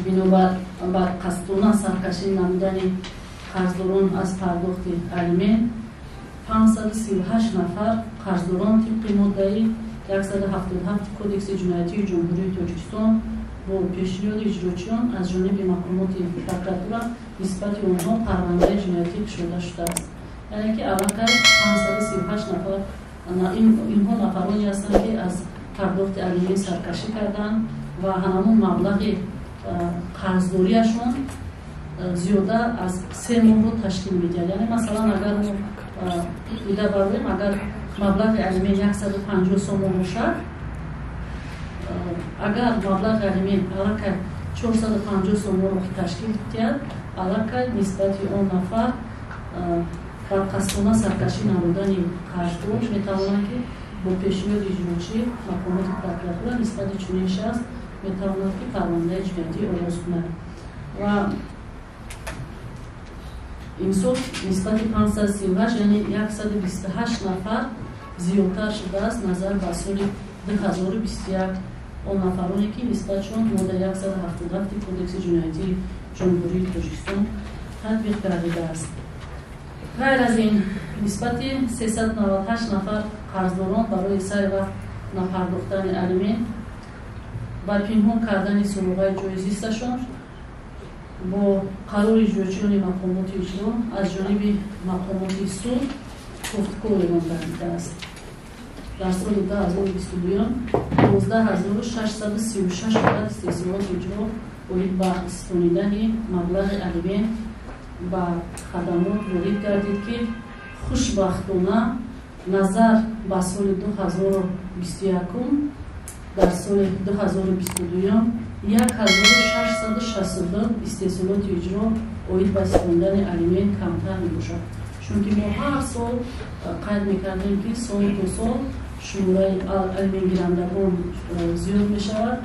бинобар бар қасдона саркашӣ намудани қарздорон аз пардохти алимент 538 нафар қарздорон тибқи моддаи 177 кодекси ҷиноятии ҷумҳурии Тоҷикистон бо пешниҳоди иҷрочиён аз ҷониби маҳкумоти прокуратура нисбати онҳо парвандаи ҷиноятӣ кушода шудааст. яъне ки аллакай 538 нафар инҳо нафароне ҳастанд ки аз пардохти алимент саркашӣ карданд ва ҳамамун маблағи қарздориашон зиёда аз 3 моҳро ташкил медиҳад. яъне масалан агар ида бароем агар маблағи алимент 150 сом бошад, агар маблағи алимент аллакай 450 сомро ташкил диҳад, аллакай нисбати он нафар барқасдона саркашӣ намудани қарздор метавонад ки бо пешниҳоди иҷрочӣ маҳкумоти прокуратура нисбати чунин шахс метавонад ки парвандаи ҷиноятӣ оғоз кунад. ва имсол нисбати 538 яъне 128 нафар зиёдтар шудааст назар ба соли 2021 он нафароне ки нисбатшон моддаи 177 кодекси ҷиноятии ҷумҳурии Тоҷикистон татбиқ гардидааст. ғайр аз ин нисбати 398 нафар қарздорон барои сари вақт напардохтани алимент ба пинҳон кардани суруғаи ҷоизисташон бо қарори иҷрочиёни маҳкумоти иҷро аз ҷониби маҳкумоти суд гуфткор эълон гардидааст. дар соли 2022 12636 ҳолат истеҳсолоти иҷро оид ба истонидаи маблағи алимент ба хадамот ворид гардид ки хушбахтона назар ба соли 2021 дар соли 2022 1662 истеҳсолоти иҷро оид ба истонидани алимент камтар мебошад. чунки мо ҳар сол қайд мекардем ки сол то сол шумораи алиментгирандагон зиёд мешавад